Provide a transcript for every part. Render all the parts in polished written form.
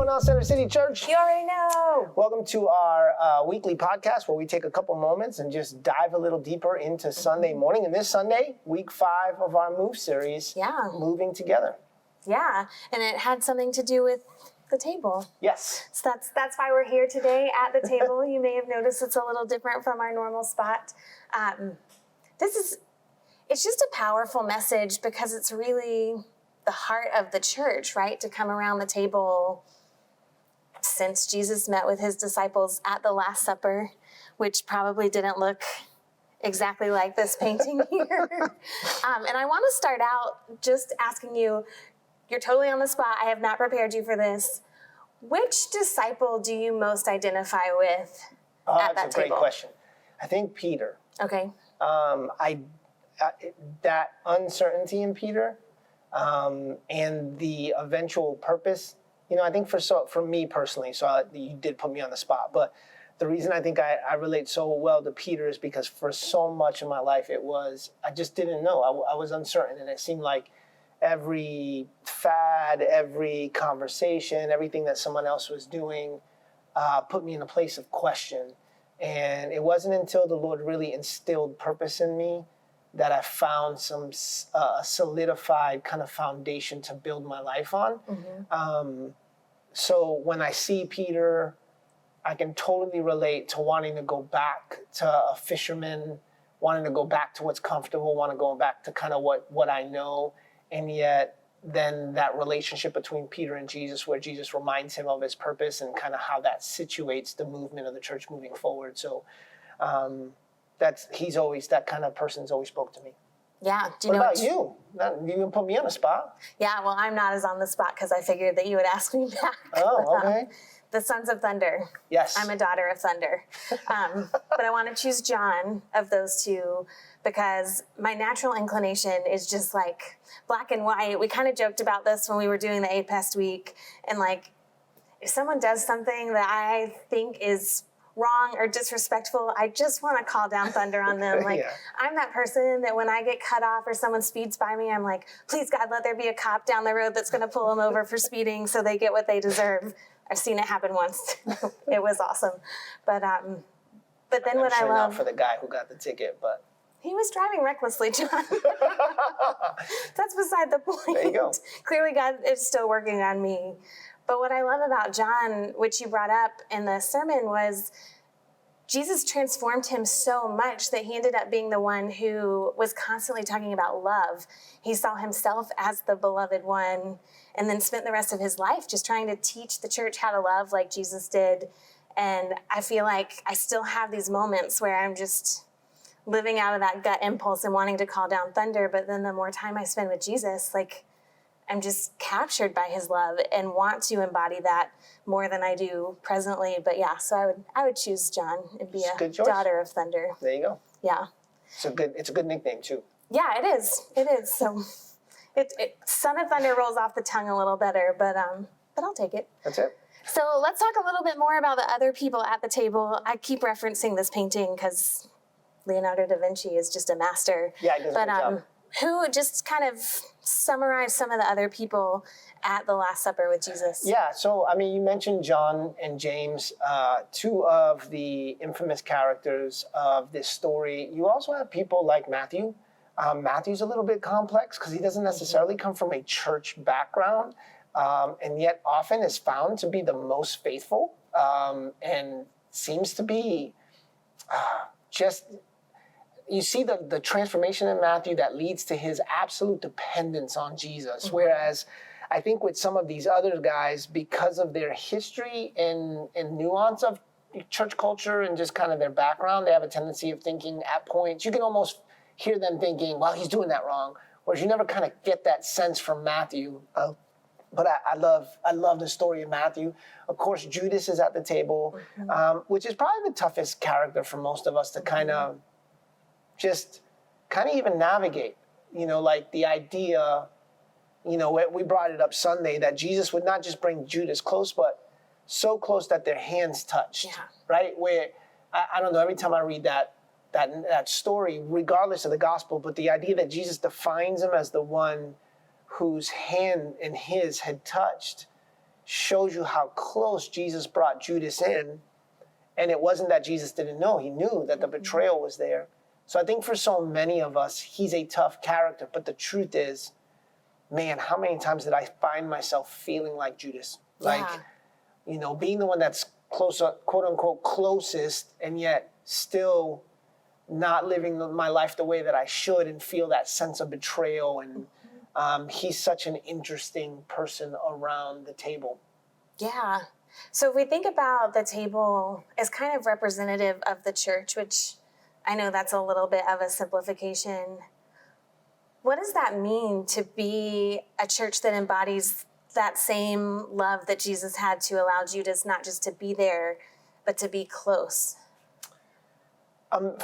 going on, Center City Church? You already know. Welcome to our weekly podcast where we take a couple moments and just dive a little deeper into Sunday morning. And this Sunday, week 5 of our Move series, Moving Together. Yeah, and it had something to do with the table. Yes. So that's why we're here today at the table. You may have noticed it's a little different from our normal spot. It's just a powerful message because it's really the heart of the church, right? To come around the table since Jesus met with his disciples at the Last Supper, which probably didn't look exactly like this painting here. And I want to start out just asking you, you're totally on the spot. I have not prepared you for this. Which disciple do you most identify with at that table? That's a great question. I think Peter. Okay. That uncertainty in Peter and the eventual purpose, I think for me personally, you did put me on the spot, but the reason I think I relate so well to Peter is because for so much of my life I just didn't know. I was uncertain, and it seemed like every fad, every conversation, everything that someone else was doing put me in a place of question. And it wasn't until the Lord really instilled purpose in me that I found some solidified kind of foundation to build my life on. Mm-hmm. So when I see Peter, I can totally relate to wanting to go back to a fisherman, wanting to go back to what's comfortable, want to go back to kind of what I know. And yet then that relationship between Peter and Jesus, where Jesus reminds him of his purpose and kind of how that situates the movement of the church moving forward. So he's always, that kind of person's always spoke to me. Yeah. What about you? You can put me on the spot. Yeah, well, I'm not as on the spot because I figured that you would ask me back. Oh, okay. The Sons of Thunder. Yes. I'm a daughter of thunder. But I want to choose John of those two because my natural inclination is just like black and white. We kind of joked about this when we were doing the APEST week. And like, if someone does something that I think is wrong or disrespectful, I just want to call down thunder on them. Like, yeah. I'm that person that when I get cut off or someone speeds by me, I'm like, please God, let there be a cop down the road that's going to pull them over for speeding so they get what they deserve. I've seen it happen once. It was awesome. But then what I love... Not for the guy who got the ticket, but... He was driving recklessly, John. That's beside the point. There you go. Clearly God is still working on me. But what I love about John, which you brought up in the sermon, was Jesus transformed him so much that he ended up being the one who was constantly talking about love. He saw himself as the beloved one and then spent the rest of his life just trying to teach the church how to love like Jesus did. And I feel like I still have these moments where I'm just living out of that gut impulse and wanting to call down thunder. But then the more time I spend with Jesus, like, I'm just captured by his love and want to embody that more than I do presently. But yeah, so I would choose John and be a daughter of thunder. There you go. Yeah. It's a good nickname too. Yeah, it is. It is. So Son of Thunder rolls off the tongue a little better, but I'll take it. That's it. So let's talk a little bit more about the other people at the table. I keep referencing this painting because Leonardo da Vinci is just a master. Yeah, he does a good job. Who just kind of summarize some of the other people at the Last Supper with Jesus? Yeah, so, you mentioned John and James, two of the infamous characters of this story. You also have people like Matthew. Matthew's a little bit complex because he doesn't necessarily come from a church background, and yet often is found to be the most faithful and seems to be you see the transformation in Matthew that leads to his absolute dependence on Jesus. Mm-hmm. Whereas I think with some of these other guys, because of their history and nuance of church culture and just kind of their background, they have a tendency of thinking at points, you can almost hear them thinking, well, he's doing that wrong. Whereas you never kind of get that sense from Matthew. But I love the story of Matthew. Of course, Judas is at the table, mm-hmm. Which is probably the toughest character for most of us to kind of even navigate, like the idea, we brought it up Sunday that Jesus would not just bring Judas close, but so close that their hands touched, right? Where, I don't know, every time I read that story, regardless of the gospel, but the idea that Jesus defines him as the one whose hand and his had touched shows you how close Jesus brought Judas in. And it wasn't that Jesus didn't know. He knew that the betrayal was there. So I think for so many of us, he's a tough character. But the truth is, man, how many times did I find myself feeling like Judas? Like, being the one that's closer, quote unquote, closest, and yet still not living my life the way that I should, and feel that sense of betrayal. And he's such an interesting person around the table. Yeah. So if we think about the table as kind of representative of the church, which I know that's a little bit of a simplification, what does that mean to be a church that embodies that same love that Jesus had to allow Judas not just to be there, but to be close?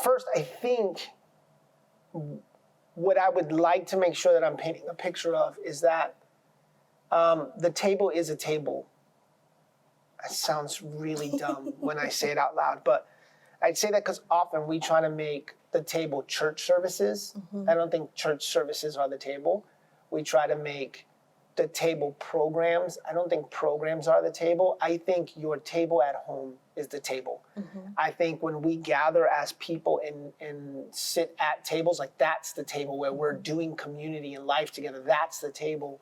First, I think what I would like to make sure that I'm painting a picture of is that the table is a table. It sounds really dumb when I say it out loud, but I'd say that because often we try to make the table church services. I don't think church services are the table. We try to make the table programs. I don't think programs are the table. I think your table at home is the table. I think when we gather as people and sit at tables, like that's the table where we're doing community and life together. That's the table.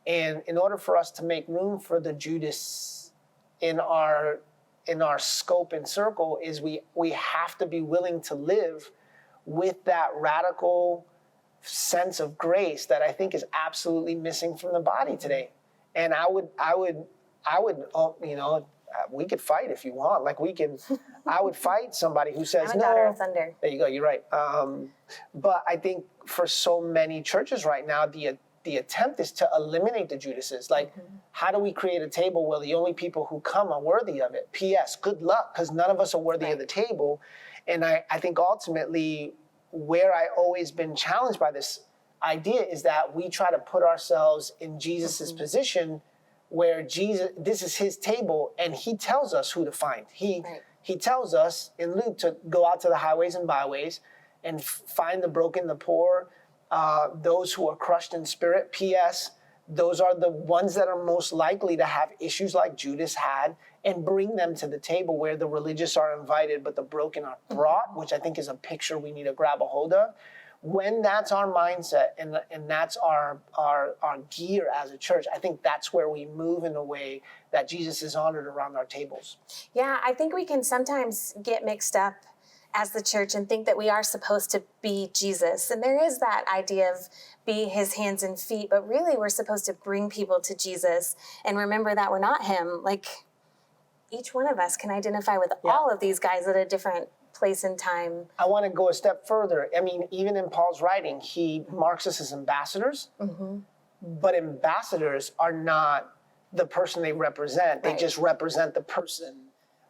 And in order for us to make room for the Judas in our scope and circle, is we have to be willing to live with that radical sense of grace that I think is absolutely missing from the body today. And I would, we could fight if you want. Like I would fight somebody who says, I'm a daughter of thunder. There you go, you're right. But I think for so many churches right now, the attempt is to eliminate the Judases. Like, how do we create a table where the only people who come are worthy of it? P.S. Good luck, because none of us are worthy of the table. And I think ultimately, where I always been challenged by this idea is that we try to put ourselves in Jesus's position, where this is his table, and he tells us who to find. He tells us in Luke to go out to the highways and byways and find the broken, the poor, those who are crushed in spirit. P.S. Those are the ones that are most likely to have issues like Judas had, and bring them to the table where the religious are invited, but the broken are brought, which I think is a picture we need to grab a hold of. When that's our mindset and that's our gear as a church, I think that's where we move in a way that Jesus is honored around our tables. Yeah, I think we can sometimes get mixed up as the church and think that we are supposed to be Jesus. And there is that idea of be his hands and feet, but really we're supposed to bring people to Jesus and remember that we're not him. Like, each one of us can identify with all of these guys at a different place and time. I want to go a step further. I mean, even in Paul's writing, he marks us as ambassadors, but ambassadors are not the person they represent. They just represent the person.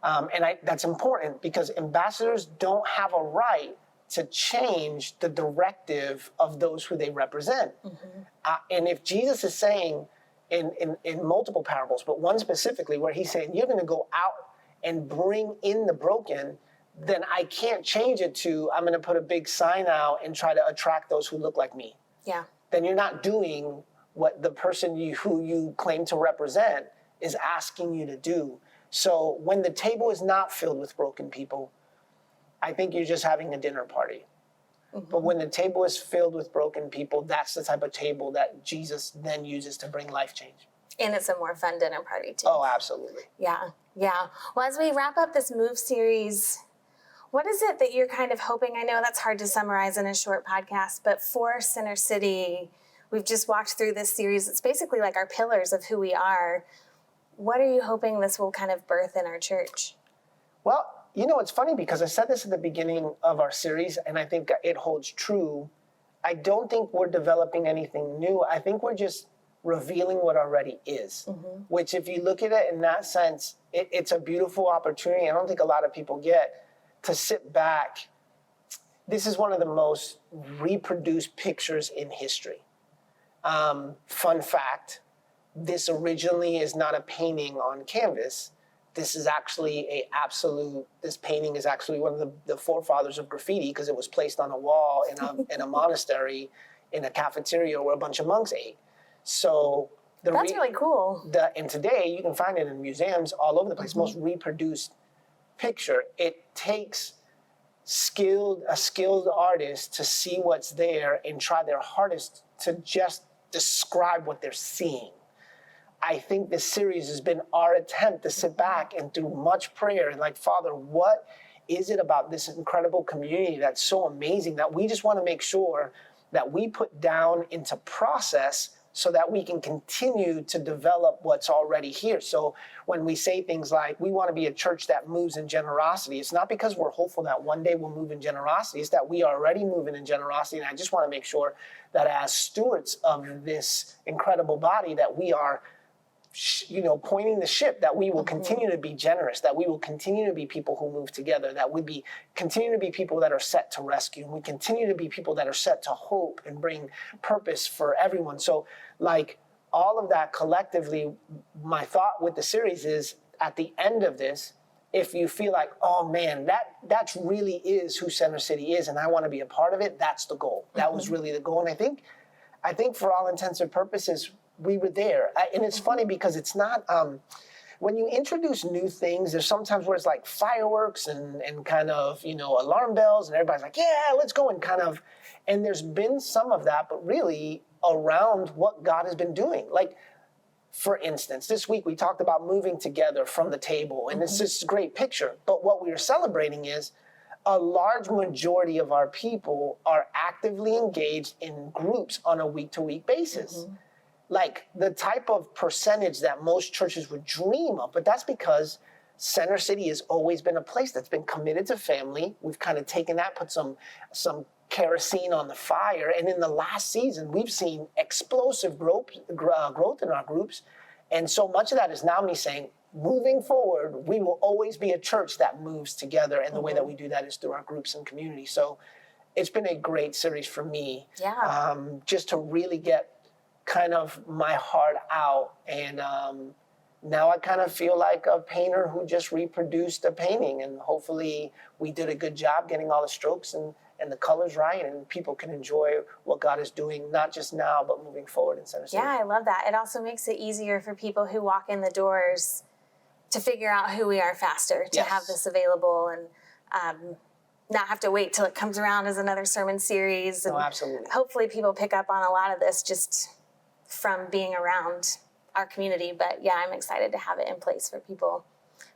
That's important, because ambassadors don't have a right to change the directive of those who they represent. And if Jesus is saying in multiple parables, but one specifically where he's saying, you're going to go out and bring in the broken, then I can't change it to, I'm going to put a big sign out and try to attract those who look like me. Yeah. Then you're not doing what the person who you claim to represent is asking you to do. So when the table is not filled with broken people, I think you're just having a dinner party. But when the table is filled with broken people, that's the type of table that Jesus then uses to bring life change. And it's a more fun dinner party too. Oh, absolutely. Yeah. Well, as we wrap up this Move series, what is it that you're kind of hoping? I know that's hard to summarize in a short podcast, but for Center City, we've just walked through this series. It's basically like our pillars of who we are. What are you hoping this will kind of birth in our church? Well, it's funny because I said this at the beginning of our series, and I think it holds true. I don't think we're developing anything new. I think we're just revealing what already is, which if you look at it in that sense, it's a beautiful opportunity. I don't think a lot of people get to sit back. This is one of the most reproduced pictures in history. Fun fact, this originally is not a painting on canvas. This is actually this painting is actually one of the forefathers of graffiti, because it was placed on a wall in a monastery, in a cafeteria where a bunch of monks ate. So That's really cool. And today you can find it in museums all over the place. Most reproduced picture. It takes a skilled artist to see what's there and try their hardest to just describe what they're seeing. I think this series has been our attempt to sit back and through much prayer and like, Father, what is it about this incredible community that's so amazing that we just want to make sure that we put down into process so that we can continue to develop what's already here. So when we say things like, we want to be a church that moves in generosity, it's not because we're hopeful that one day we'll move in generosity, it's that we are already moving in generosity. And I just want to make sure that as stewards of this incredible body, that we are pointing the ship, that we will continue to be generous, that we will continue to be people who move together, that we continue to be people that are set to rescue, and we continue to be people that are set to hope and bring purpose for everyone. So like all of that collectively, my thought with the series is at the end of this, if you feel like, oh man, that really is who Center City is and I want to be a part of it, that's the goal. That was really the goal. And I think for all intents and purposes, we were there. And it's funny because it's not, when you introduce new things, there's sometimes where it's like fireworks and kind of, alarm bells and everybody's like, yeah, let's go and there's been some of that, but really around what God has been doing. Like, for instance, this week we talked about moving together from the table, and it's this great picture. But what we are celebrating is a large majority of our people are actively engaged in groups on a week-to-week basis. Like the type of percentage that most churches would dream of, but that's because Center City has always been a place that's been committed to family. We've kind of taken that, put some kerosene on the fire, and in the last season, we've seen explosive growth in our groups, and so much of that is now me saying, moving forward, we will always be a church that moves together, and the way that we do that is through our groups and community. So it's been a great series for me, just to really get kind of my heart out, and now I kind of feel like a painter who just reproduced a painting, and hopefully we did a good job getting all the strokes and the colors right, and people can enjoy what God is doing, not just now, but moving forward in Center City. Yeah, I love that. It also makes it easier for people who walk in the doors to figure out who we are faster, to have this available and not have to wait till it comes around as another sermon series. And absolutely. Hopefully people pick up on a lot of this just from being around our community. But yeah, I'm excited to have it in place for people.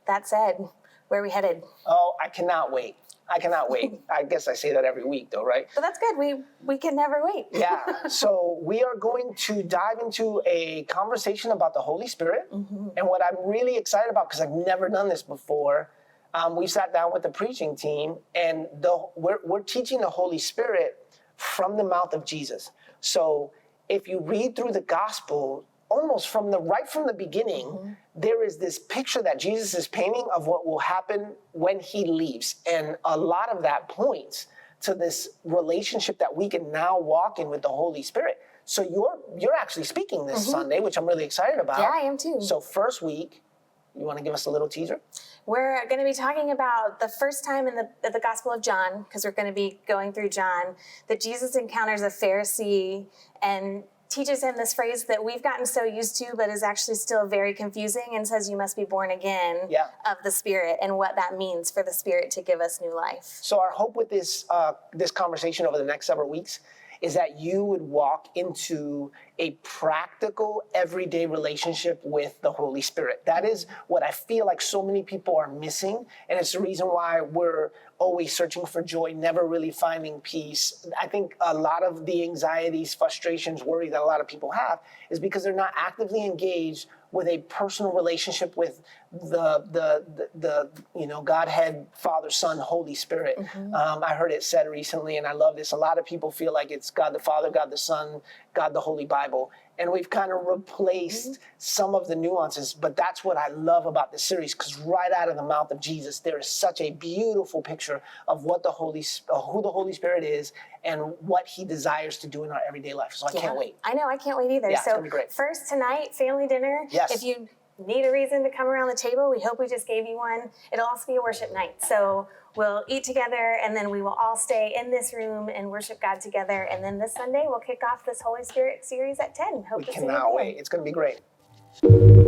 That said, where are we headed? Oh, I cannot wait. I guess I say that every week though, right? But that's good. We can never wait. Yeah. So we are going to dive into a conversation about the Holy Spirit. And what I'm really excited about, because I've never done this before, we sat down with the preaching team, and we're teaching the Holy Spirit from the mouth of Jesus. So if you read through the gospel, almost right from the beginning, there is this picture that Jesus is painting of what will happen when he leaves. And a lot of that points to this relationship that we can now walk in with the Holy Spirit. So you're actually speaking this Sunday, which I'm really excited about. Yeah, I am too. So first week, you want to give us a little teaser? We're going to be talking about the first time in the Gospel of John, because we're going to be going through John, that Jesus encounters a Pharisee and teaches him this phrase that we've gotten so used to, but is actually still very confusing, and says you must be born again of the Spirit, and what that means for the Spirit to give us new life. So our hope with this conversation over the next several weeks is that you would walk into a practical, everyday relationship with the Holy Spirit. That is what I feel like so many people are missing, and it's the reason why we're always searching for joy, never really finding peace. I think a lot of the anxieties, frustrations, worry that a lot of people have is because they're not actively engaged with a personal relationship with the Godhead, Father, Son, Holy Spirit. I heard it said recently, and I love this. A lot of people feel like it's God the Father, God the Son, God the Holy Bible. And we've kind of replaced some of the nuances, but that's what I love about this series, because right out of the mouth of Jesus, there is such a beautiful picture of what who the Holy Spirit is and what he desires to do in our everyday life. So I can't wait. I know, I can't wait either. Yeah, so it's gonna be great. First tonight, family dinner. Yes. If you need a reason to come around the table, we hope we just gave you one. It'll also be a worship night. So we'll eat together, and then we will all stay in this room and worship God together. And then this Sunday, we'll kick off this Holy Spirit series at 10. Hope We to see you cannot then. wait. It's going to be great.